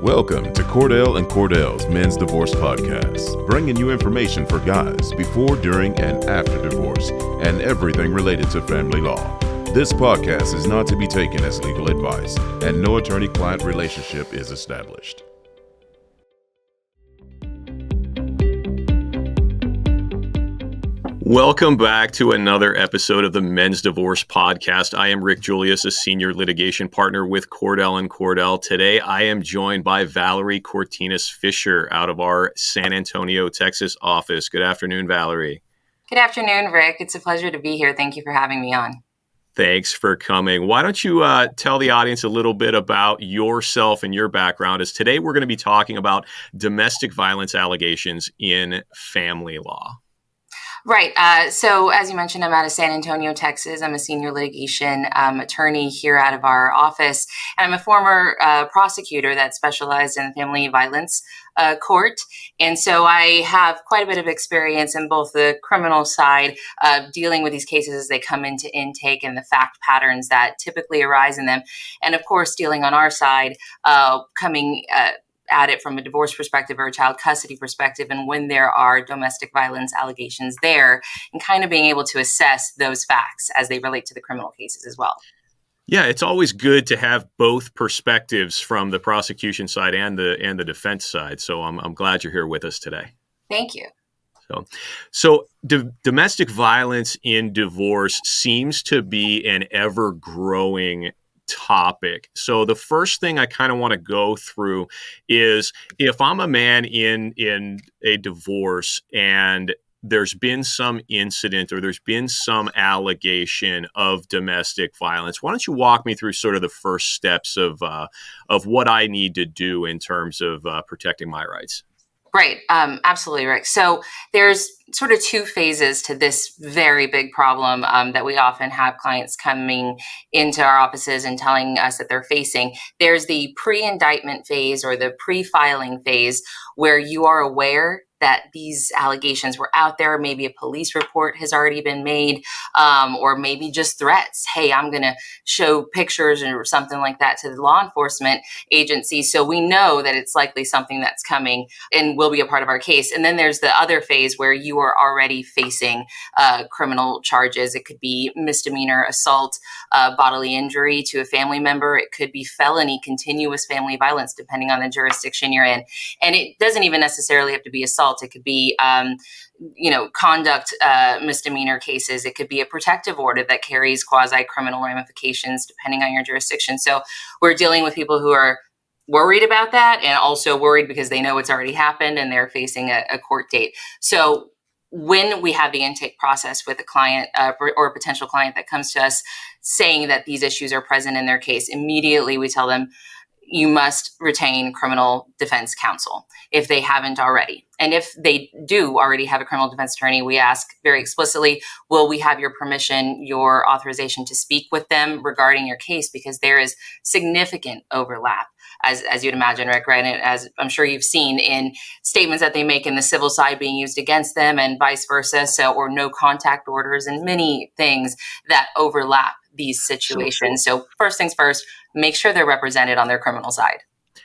Welcome to Cordell and Cordell's Men's Divorce Podcast, bringing you information for guys before, during, and after divorce, and everything related to family law. This podcast is not to be taken as legal advice, and no attorney-client relationship is established. Welcome back to another episode of the Men's Divorce Podcast. I am Rick Julius, a senior litigation partner with Cordell and Cordell. Today, I am joined by Valerie Fisher out of our San Antonio, Texas office. Good afternoon, Valerie. Good afternoon, Rick. It's a pleasure to be here. Thank you for having me on. Thanks for coming. Why don't you tell the audience a little bit about yourself and your background, as today we're going to be talking about domestic violence allegations in family law. Right. So as you mentioned, I'm out of San Antonio, Texas. I'm a senior litigation attorney here out of our office. And I'm a former prosecutor that specialized in family violence court. And so I have quite a bit of experience in both the criminal side, dealing with these cases as they come into intake and the fact patterns that typically arise in them. And of course, dealing on our side, coming at it from a divorce perspective or a child custody perspective, and when there are domestic violence allegations there, and kind of being able to assess those facts as they relate to the criminal cases as well. Yeah, it's always good to have both perspectives from the prosecution side and the defense side. So I'm glad you're here with us today. Thank you. So domestic violence in divorce seems to be an ever-growing topic. So the first thing I kind of want to go through is, if I'm a man in a divorce and there's been some incident or there's been some allegation of domestic violence, why don't you walk me through sort of the first steps of what I need to do in terms of protecting my rights? Right. Absolutely, Rick. So there's sort of two phases to this very big problem that we often have clients coming into our offices and telling us that they're facing. There's the pre-indictment phase or the pre-filing phase, where you are aware that these allegations were out there. Maybe a police report has already been made, or maybe just threats. Hey, I'm going to show pictures or something like that to the law enforcement agency. So we know that it's likely something that's coming and will be a part of our case. And then there's the other phase where you are already facing criminal charges. It could be misdemeanor assault, bodily injury to a family member. It could be felony continuous family violence, depending on the jurisdiction you're in. And it doesn't even necessarily have to be assault. It could be, conduct misdemeanor cases. It could be a protective order that carries quasi-criminal ramifications, depending on your jurisdiction. So we're dealing with people who are worried about that, and also worried because they know it's already happened and they're facing a court date. So when we have the intake process with a client or a potential client that comes to us saying that these issues are present in their case, immediately we tell them, you must retain criminal defense counsel if they haven't already. And if they do already have a criminal defense attorney, we ask very explicitly, will we have your permission, your authorization to speak with them regarding your case? Because there is significant overlap, as you'd imagine, Rick, right? And as I'm sure you've seen in statements that they make in the civil side being used against them and vice versa. So, or no contact orders and many things that overlap these situations. So first things first, make sure they're represented on their criminal side.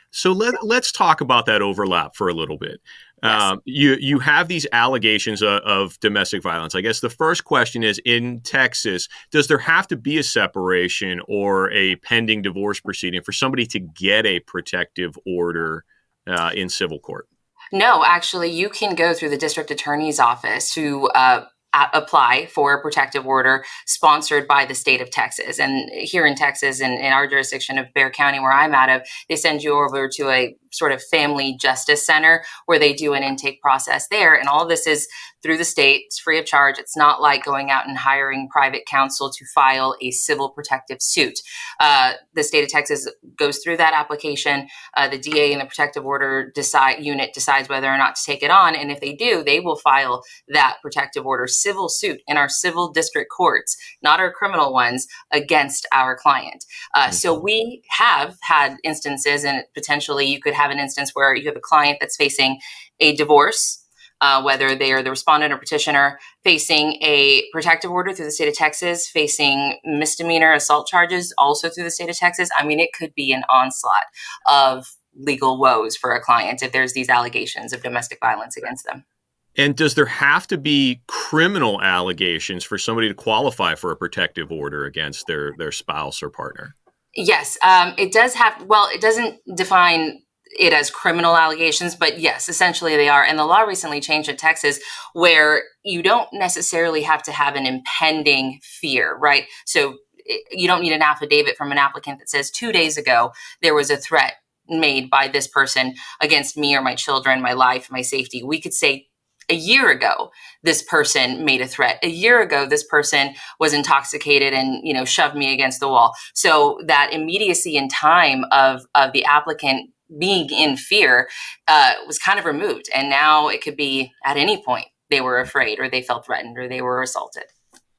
So let's talk about that overlap for a little bit. Yes. You have these allegations of domestic violence. I guess the first question is, in Texas, does there have to be a separation or a pending divorce proceeding for somebody to get a protective order in civil court? No, actually, you can go through the district attorney's office to apply for a protective order sponsored by the state of Texas. And here in Texas, in our jurisdiction of Bexar County, where I'm out of, they send you over to a sort of family justice center where they do an intake process there. And all of this is through the state. It's free of charge. It's not like going out and hiring private counsel to file a civil protective suit. The state of Texas goes through that application. The DA and the protective order unit decides whether or not to take it on. And if they do, they will file that protective order civil suit in our civil district courts, not our criminal ones, against our client. So we have had instances, and potentially you could have an instance where you have a client that's facing a divorce, whether they are the respondent or petitioner, facing a protective order through the state of Texas, facing misdemeanor assault charges also through the state of Texas. I mean, it could be an onslaught of legal woes for a client if there's these allegations of domestic violence against them. And does there have to be criminal allegations for somebody to qualify for a protective order against their spouse or partner? Yes, it does have, well, it doesn't define it as criminal allegations, but yes, essentially they are. And the law recently changed in Texas where you don't necessarily have to have an impending fear, right? So you don't need an affidavit from an applicant that says 2 days ago there was a threat made by this person against me or my children, my life, my safety. We could say a year ago, this person made a threat. A year ago, this person was intoxicated and, shoved me against the wall. So that immediacy in time of the applicant being in fear was kind of removed. And now it could be at any point they were afraid or they felt threatened or they were assaulted.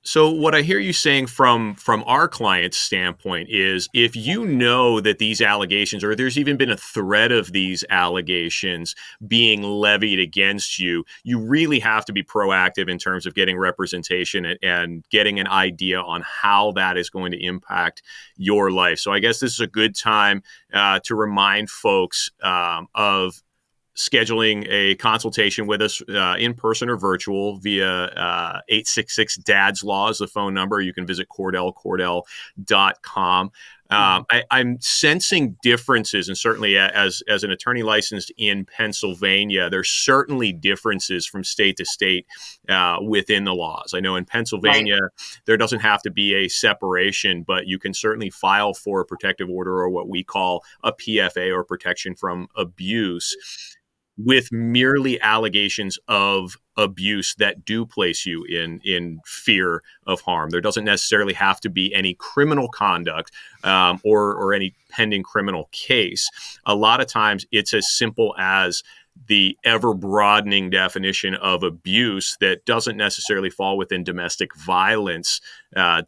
So what I hear you saying from our client's standpoint is if you know that these allegations, or there's even been a threat of these allegations being levied against you, you really have to be proactive in terms of getting representation and getting an idea on how that is going to impact your life. So I guess this is a good time to remind folks of scheduling a consultation with us in person or virtual via 866-DADS-LAW is the phone number. You can visit CordellCordell.com. I'm sensing differences, and certainly as an attorney licensed in Pennsylvania, there's certainly differences from state to state within the laws. I know in Pennsylvania, there doesn't have to be a separation, but you can certainly file for a protective order or what we call a PFA or protection from abuse with merely allegations of abuse that do place you in fear of harm. There doesn't necessarily have to be any criminal conduct or any pending criminal case. A lot of times it's as simple as the ever-broadening definition of abuse that doesn't necessarily fall within domestic violence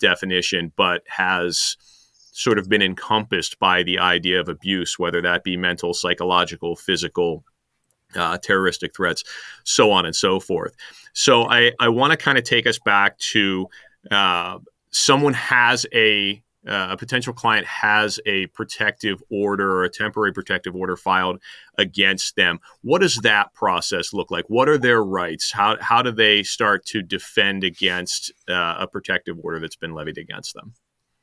definition, but has sort of been encompassed by the idea of abuse, whether that be mental, psychological, physical, terroristic threats, so on and so forth. So I want to kind of take us back to someone has a potential client has a protective order or a temporary protective order filed against them. What does that process look like? What are their rights? How do they start to defend against a protective order that's been levied against them?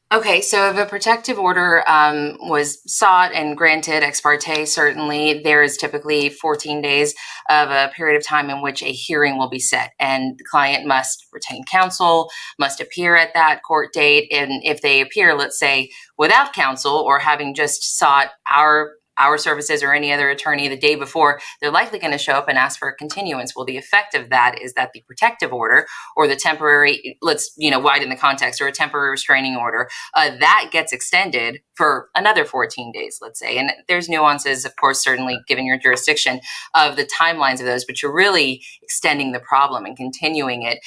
Okay, so if a protective order was sought and granted ex parte, certainly there is typically 14 days of a period of time in which a hearing will be set, and the client must retain counsel, must appear at that court date, and if they appear, let's say, without counsel or having just sought our services or any other attorney the day before, they're likely going to show up and ask for a continuance. Well, the effect of that is that the protective order or the temporary, let's widen the context, or a temporary restraining order, that gets extended for another 14 days, let's say. And there's nuances, of course, certainly given your jurisdiction of the timelines of those, but you're really extending the problem and continuing it.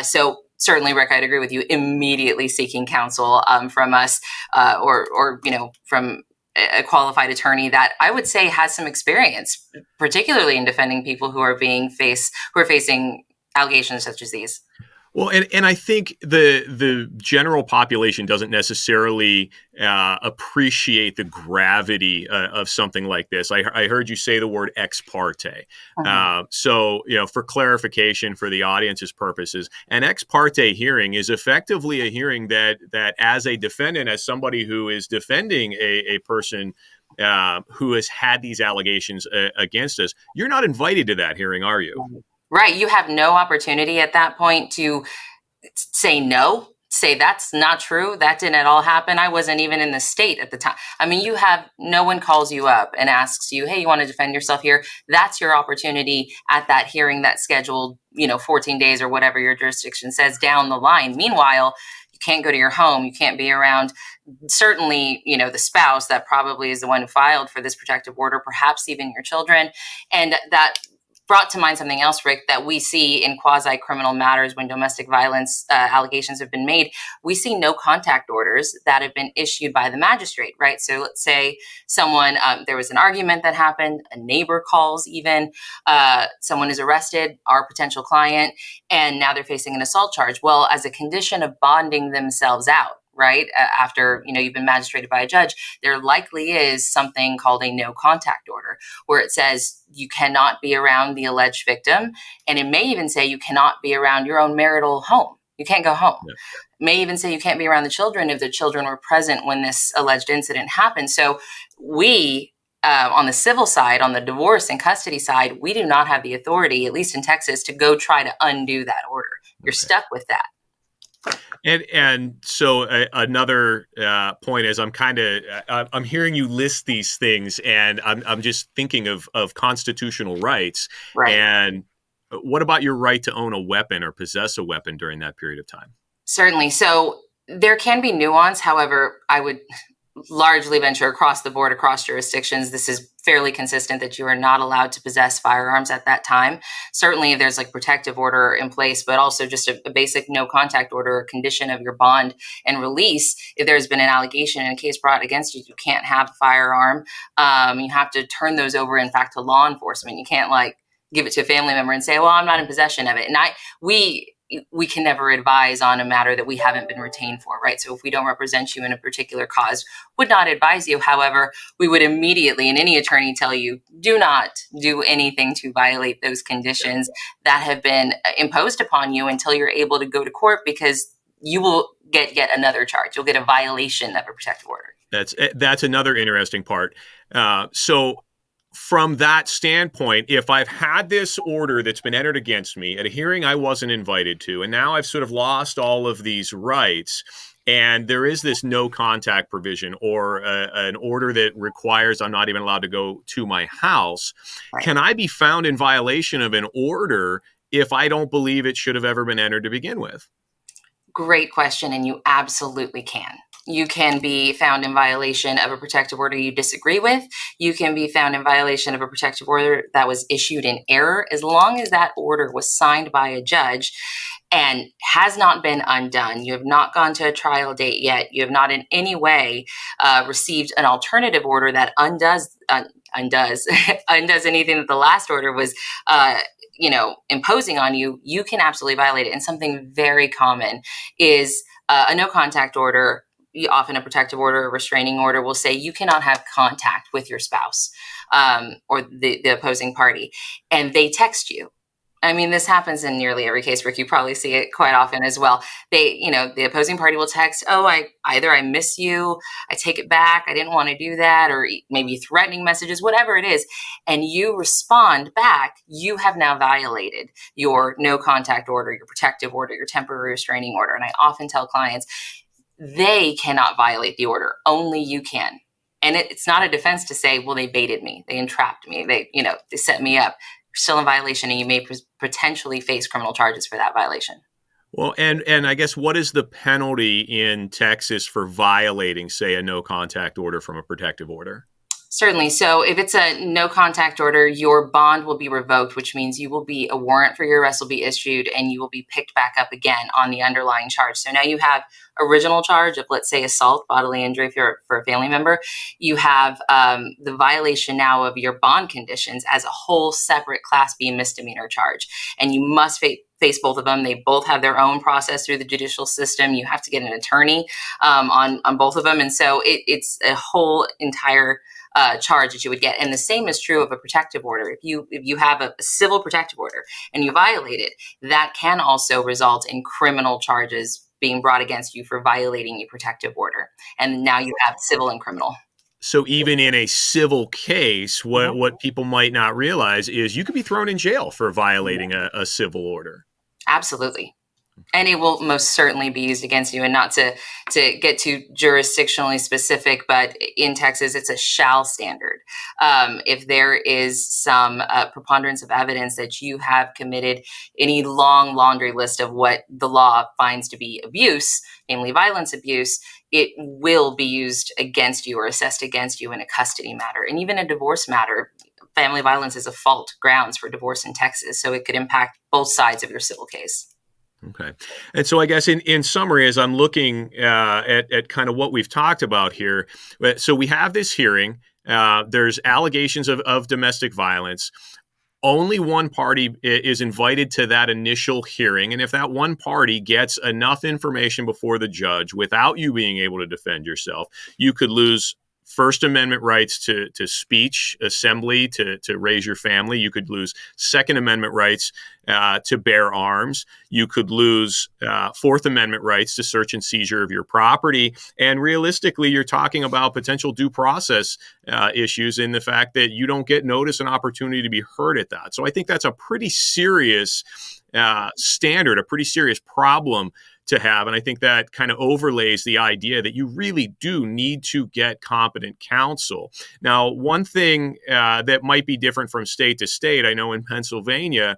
So certainly, Rick, I'd agree with you, immediately seeking counsel from us or from a qualified attorney that I would say has some experience, particularly in defending people who are facing allegations such as these. Well, and I think the general population doesn't necessarily appreciate the gravity of something like this. I heard you say the word ex parte. So, for clarification for the audience's purposes, an ex parte hearing is effectively a hearing that as a defendant, as somebody who is defending a person who has had these allegations against us, you're not invited to that hearing, are you? Right. You have no opportunity at that point to say no, say that's not true. That didn't at all happen. I wasn't even in the state at the time. I mean, no one calls you up and asks you, hey, you want to defend yourself here? That's your opportunity at that hearing that's scheduled, 14 days or whatever your jurisdiction says down the line. Meanwhile, you can't go to your home. You can't be around, certainly, the spouse that probably is the one who filed for this protective order, perhaps even your children. And that brought to mind something else, Rick, that we see in quasi-criminal matters when domestic violence allegations have been made. We see no contact orders that have been issued by the magistrate, right? So let's say someone, there was an argument that happened, a neighbor calls even, someone is arrested, our potential client, and now they're facing an assault charge. Well, as a condition of bonding themselves out, right? After, you've been magistrated by a judge, there likely is something called a no contact order, where it says you cannot be around the alleged victim. And it may even say you cannot be around your own marital home. You can't go home. Yeah. May even say you can't be around the children if the children were present when this alleged incident happened. So we, on the civil side, on the divorce and custody side, we do not have the authority, at least in Texas, to go try to undo that order. You're stuck with that. And so another point is I'm hearing you list these things, and I'm just thinking of constitutional rights. Right. And what about your right to own a weapon or possess a weapon during that period of time? Certainly. So there can be nuance. However, I would largely venture across the board, across jurisdictions, this is fairly consistent that you are not allowed to possess firearms at that time. Certainly, if there's like protective order in place, but also just a basic no contact order, a condition of your bond and release. If there's been an allegation in a case brought against you, you can't have a firearm. You have to turn those over, in fact, to law enforcement. You can't give it to a family member and say, well, I'm not in possession of it. And we can never advise on a matter that we haven't been retained for, right? So if we don't represent you in a particular cause, would not advise you. However, we would immediately, and any attorney, tell you, do not do anything to violate those conditions that have been imposed upon you until you're able to go to court, because you will get yet another charge. You'll get a violation of a protective order. That's another interesting part. So from that standpoint, if I've had this order that's been entered against me at a hearing I wasn't invited to, and now I've sort of lost all of these rights, and there is this no contact provision or an order that requires I'm not even allowed to go to my house, Right. Can I be found in violation of an order if I don't believe it should have ever been entered to begin with? Great question, and you absolutely can. You can be found in violation of a protective order you disagree with. You can be found in violation of a protective order that was issued in error, as long as that order was signed by a judge and has not been undone. You have not gone to a trial date yet. You have not in any way received an alternative order that undoes anything that the last order was imposing on you. You can absolutely violate it. And something very common is a no contact order. Often a protective order, a restraining order will say you cannot have contact with your spouse or the opposing party, and they text you. I mean, this happens in nearly every case, Rick. You probably see it quite often as well. The opposing party will text, oh, I miss you, I take it back, I didn't want to do that, or maybe threatening messages, whatever it is. And you respond back, you have now violated your no contact order, your protective order, your temporary restraining order. And I often tell clients, they cannot violate the order. Only you can. And it's not a defense to say, well, they baited me, they entrapped me, they set me up. You're still in violation, and you may potentially face criminal charges for that violation. Well, and I guess what is the penalty in Texas for violating, say, a no contact order from a protective order? Certainly. So if it's a no contact order, your bond will be revoked, which means a warrant for your arrest will be issued, and you will be picked back up again on the underlying charge. So now you have original charge of, let's say, assault, bodily injury for a family member. You have the violation now of your bond conditions as a whole separate Class B misdemeanor charge. And you must face both of them. They both have their own process through the judicial system. You have to get an attorney on both of them. And so it's a whole entire charge that you would get. And the same is true of a protective order. If you have a civil protective order and you violate it, that can also result in criminal charges being brought against you for violating a protective order. And now you have civil and criminal. So even in a civil case, what people might not realize is you could be thrown in jail for violating a civil order. Absolutely. And it will most certainly be used against you. And not to get too jurisdictionally specific, but in Texas, it's a shall standard. If there is some preponderance of evidence that you have committed any long laundry list of what the law finds to be abuse, namely violence abuse, it will be used against you or assessed against you in a custody matter. And even a divorce matter, family violence is a fault grounds for divorce in Texas. So it could impact both sides of your civil case. Okay. And so I guess in summary, as I'm looking at kind of what we've talked about here, so we have this hearing, there's allegations of domestic violence. only one party is invited to that initial hearing. And if that one party gets enough information before the judge without you being able to defend yourself, you could lose First Amendment rights to speech, assembly, to raise your family. You could lose Second Amendment rights to bear arms. You could lose Fourth Amendment rights to search and seizure of your property. And realistically, you're talking about potential due process issues in the fact that you don't get notice and opportunity to be heard at that. So I think that's a pretty serious standard, a pretty serious problem to have. And I think that kind of overlays the idea that you really do need to get competent counsel. Now, one thing that might be different from state to state, I know in Pennsylvania,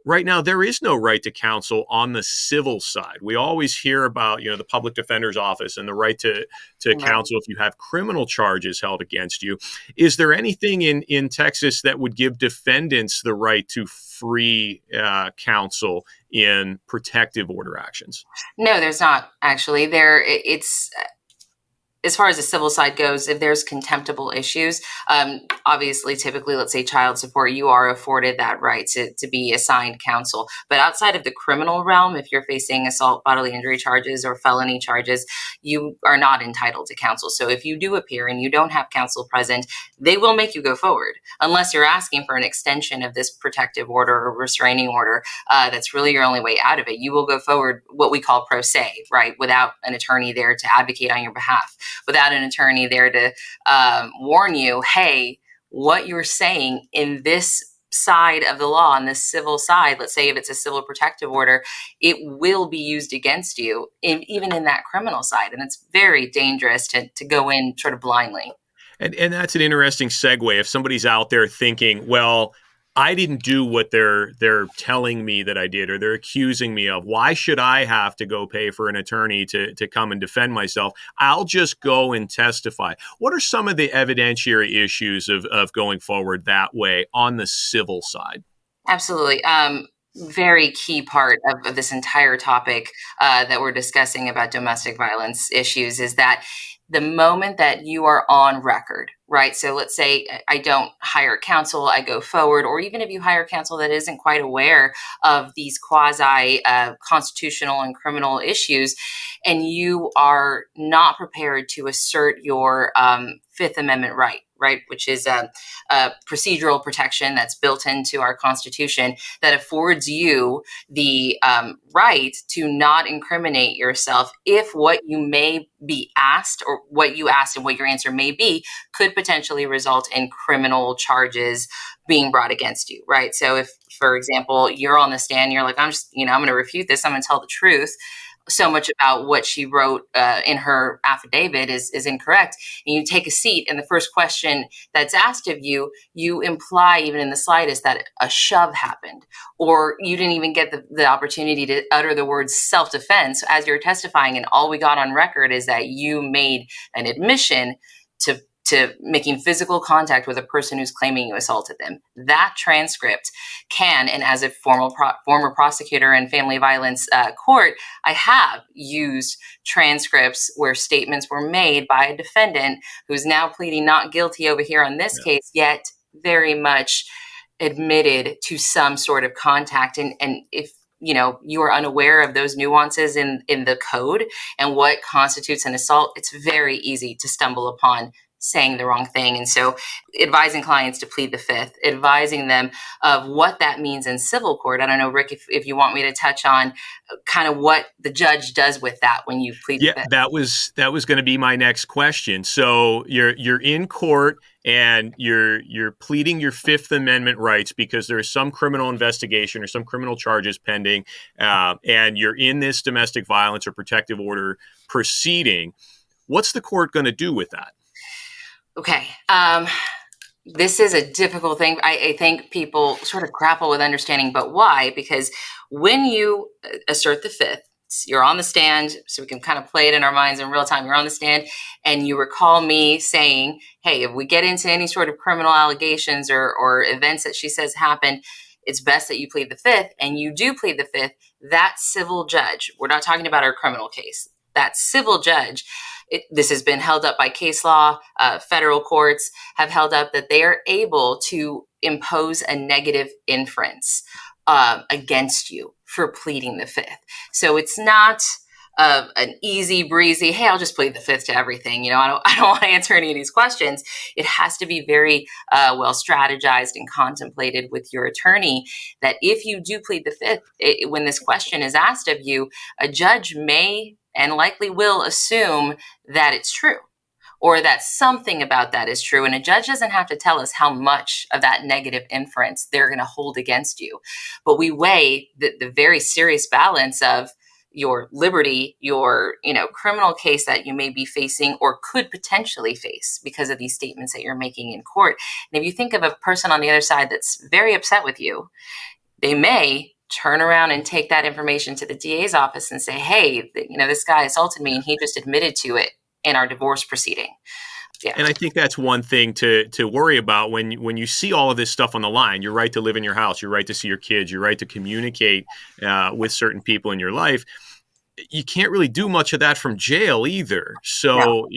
right now, there is no right to counsel on the civil side. We always hear about, the public defender's office and the right to counsel if you have criminal charges held against you. Is there anything in Texas that would give defendants the right to free counsel in protective order actions? No, there's not actually. It's as far as the civil side goes, if there's contemptible issues, obviously, typically, let's say child support, you are afforded that right to be assigned counsel. But outside of the criminal realm, if you're facing assault, bodily injury charges, or felony charges, you are not entitled to counsel. So if you do appear and you don't have counsel present, they will make you go forward unless you're asking for an extension of this protective order or restraining order. That's really your only way out of it. You will go forward what we call pro se, right, without an attorney there to advocate on your behalf, without an attorney there to warn you, hey, what you're saying in this side of the law, on this civil side, let's say if it's a civil protective order, it will be used against you, even in that criminal side. And it's very dangerous to go in sort of blindly. And that's an interesting segue. If somebody's out there thinking, well, I didn't do what they're telling me that I did, or they're accusing me of, why should I have to go pay for an attorney to come and defend myself? I'll just go and testify. What are some of the evidentiary issues of going forward that way on the civil side? Absolutely. Very key part of this entire topic that we're discussing about domestic violence issues is that the moment that you are on record, right? So let's say I don't hire counsel, I go forward, or even if you hire counsel that isn't quite aware of these quasi constitutional and criminal issues, and you are not prepared to assert your Fifth Amendment right, which is a procedural protection that's built into our Constitution that affords you the right to not incriminate yourself if what you may be asked, or what you asked and what your answer may be, could potentially result in criminal charges being brought against you, right? So if, for example, you're on the stand, you're like, I'm going to refute this, I'm going to tell the truth. So much about what she wrote in her affidavit is incorrect. And you take a seat, and the first question that's asked of you, you imply even in the slightest that a shove happened, or you didn't even get the opportunity to utter the words self-defense as you're testifying. And all we got on record is that you made an admission to making physical contact with a person who's claiming you assaulted them. That transcript can, and as a former prosecutor in family violence court, I have used transcripts where statements were made by a defendant who's now pleading not guilty over here on this case, yet very much admitted to some sort of contact. And if you are unaware of those nuances in the code and what constitutes an assault, it's very easy to stumble upon saying the wrong thing. And so advising clients to plead the Fifth, advising them of what that means in civil court. I don't know, Rick, if you want me to touch on kind of what the judge does with that when you plead the Fifth. that was going to be my next question. So you're in court and you're pleading your Fifth Amendment rights because there's some criminal investigation or some criminal charges pending, and you're in this domestic violence or protective order proceeding. What's the court going to do with that? Okay. This is a difficult thing. I think people sort of grapple with understanding, but why? Because when you assert the Fifth, you're on the stand, so we can kind of play it in our minds in real time. You're on the stand and you recall me saying, hey, if we get into any sort of criminal allegations or events that she says happened, it's best that you plead the Fifth, and you do plead the Fifth. That civil judge, we're not talking about our criminal case, that civil judge this has been held up by case law. Federal courts have held up that they are able to impose a negative inference against you for pleading the fifth. So it's not an easy breezy, hey, I'll just plead the fifth to everything. I don't want to answer any of these questions. It has to be very well strategized and contemplated with your attorney, that if you do plead the fifth, when this question is asked of you, a judge may and likely will assume that it's true, or that something about that is true. And a judge doesn't have to tell us how much of that negative inference they're going to hold against you. But we weigh the very serious balance of your liberty, your criminal case that you may be facing or could potentially face because of these statements that you're making in court. And if you think of a person on the other side that's very upset with you, they may turn around and take that information to the DA's office and say, hey, this guy assaulted me and he just admitted to it in our divorce proceeding. Yeah. And I think that's one thing to worry about when you see all of this stuff on the line. Your right to live in your house, your right to see your kids, your right to communicate with certain people in your life. You can't really do much of that from jail either. So,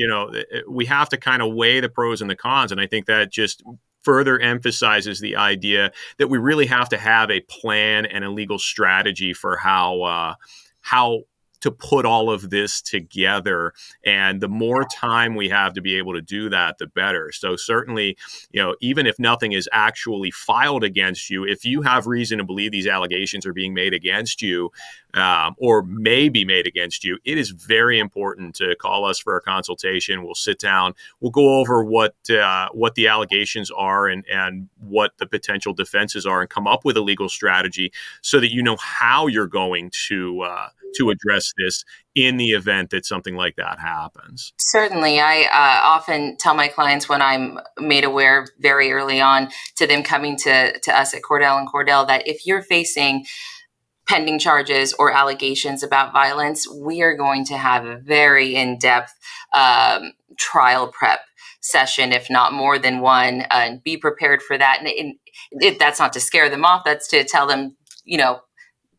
we have to kind of weigh the pros and the cons. And I think that just further emphasizes the idea that we really have to have a plan and a legal strategy for how to put all of this together. And the more time we have to be able to do that, the better. So certainly, even if nothing is actually filed against you, if you have reason to believe these allegations are being made against you, or may be made against you, it is very important to call us for a consultation. We'll sit down, we'll go over what the allegations are and what the potential defenses are, and come up with a legal strategy so that you know how you're going to address this in the event that something like that happens. Certainly. I often tell my clients, when I'm made aware very early on to them coming to us at Cordell Cordell, that if you're facing pending charges or allegations about violence, we are going to have a very in-depth trial prep session, if not more than one, and be prepared for that. And that's not to scare them off. That's to tell them,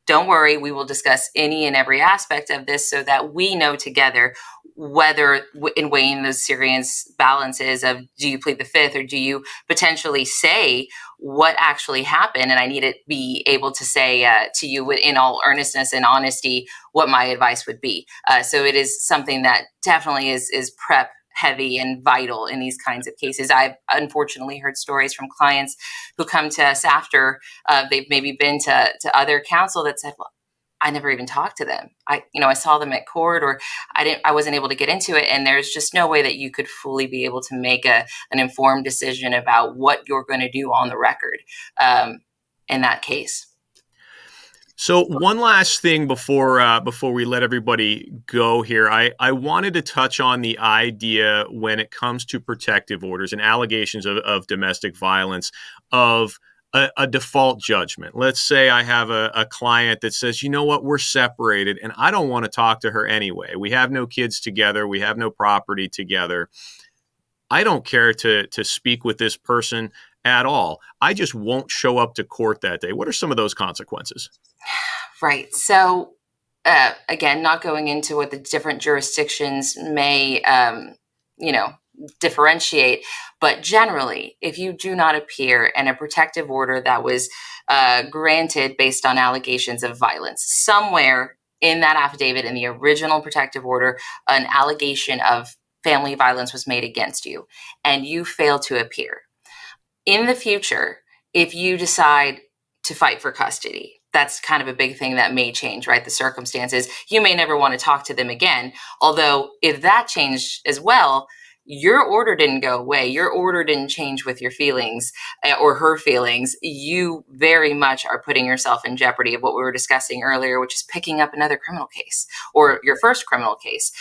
don't worry, we will discuss any and every aspect of this so that we know together whether, in weighing those serious balances of, do you plead the fifth or do you potentially say what actually happened? And I need to be able to say to you in all earnestness and honesty what my advice would be. So it is something that definitely is prep heavy and vital in these kinds of cases. I've unfortunately heard stories from clients who come to us after they've maybe been to other counsel that said, well, I never even talked to them. I saw them at court, or I wasn't able to get into it. And there's just no way that you could fully be able to make an informed decision about what you're going to do on the record in that case. So one last thing before we let everybody go here, I wanted to touch on the idea when it comes to protective orders and allegations of domestic violence of a default judgment. Let's say I have a client that says, you know what, we're separated and I don't want to talk to her anyway. We have no kids together. We have no property together. I don't care to speak with this person at all. I just won't show up to court that day. What are some of those consequences? Right. So again, not going into what the different jurisdictions may, differentiate, but generally, if you do not appear and a protective order that was granted based on allegations of violence, somewhere in that affidavit, in the original protective order, an allegation of family violence was made against you, and you fail to appear. In the future, if you decide to fight for custody, that's kind of a big thing that may change, right? The circumstances, you may never want to talk to them again. Although if that changed as well, your order didn't go away. Your order didn't change with your feelings or her feelings. You very much are putting yourself in jeopardy of what we were discussing earlier, which is picking up another criminal case or your first criminal case.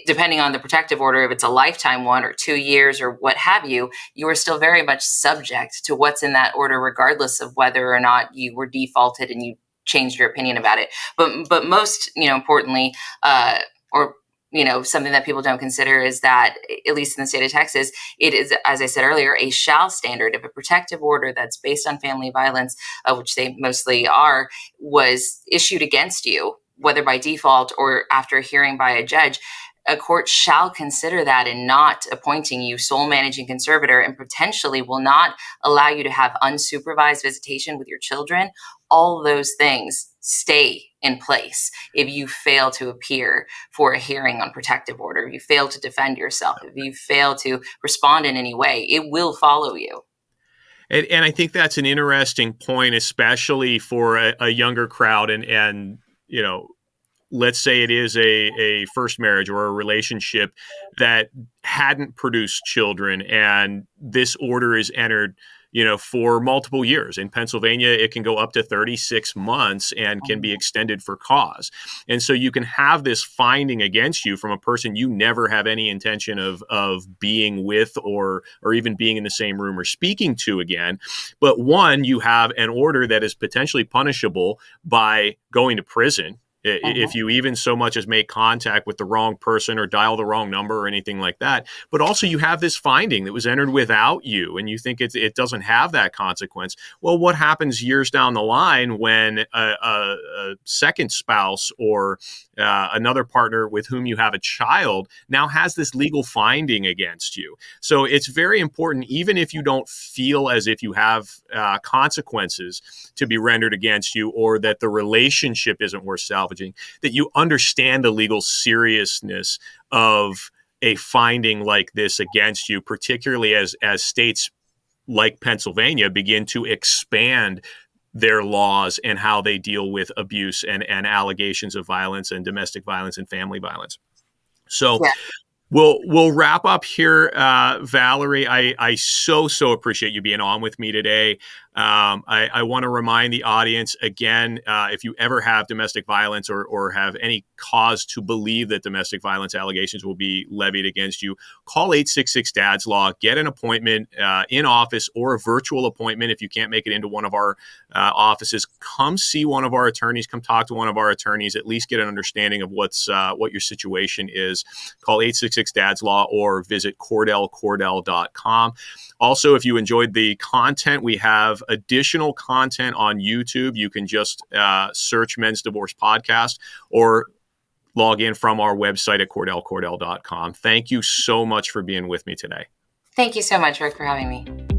Depending on the protective order, if it's a lifetime one or 2 years or what have you, you are still very much subject to what's in that order, regardless of whether or not you were defaulted and you changed your opinion about it. But most, importantly, something that people don't consider is that, at least in the state of Texas, it is, as I said earlier, a shall standard. If a protective order that's based on family violence, which they mostly are, was issued against you, whether by default or after a hearing by a judge, a court shall consider that in not appointing you sole managing conservator, and potentially will not allow you to have unsupervised visitation with your children. All those things stay in place if you fail to appear for a hearing on protective order, if you fail to defend yourself, if you fail to respond in any way, it will follow you. And I think that's an interesting point, especially for a younger crowd. And let's say it is a first marriage or a relationship that hadn't produced children, and this order is entered, for multiple years. In Pennsylvania, it can go up to 36 months and can be extended for cause. And so you can have this finding against you from a person you never have any intention of being with or even being in the same room or speaking to again. But one, you have an order that is potentially punishable by going to prison. If you even so much as make contact with the wrong person or dial the wrong number or anything like that. But also you have this finding that was entered without you, and you think it doesn't have that consequence. Well, what happens years down the line when a second spouse or another partner with whom you have a child now has this legal finding against you? So it's very important, even if you don't feel as if you have consequences to be rendered against you, or that the relationship isn't worth salvaging, that you understand the legal seriousness of a finding like this against you, particularly as states like Pennsylvania begin to expand their laws and how they deal with abuse and allegations of violence and domestic violence and family violence. So yeah. We'll wrap up here, Valerie. I so appreciate you being on with me today. I want to remind the audience again, if you ever have domestic violence or have any cause to believe that domestic violence allegations will be levied against you, call 866-DADS-LAW, get an appointment in office or a virtual appointment. If you can't make it into one of our offices, come see one of our attorneys, come talk to one of our attorneys, at least get an understanding of what your situation is. Call 866-DADS-LAW or visit CordellCordell.com. Also, if you enjoyed the content, we have additional content on YouTube. You can just search Men's Divorce Podcast or log in from our website at CordellCordell.com. Thank you so much for being with me today. Thank you so much, Rick, for having me.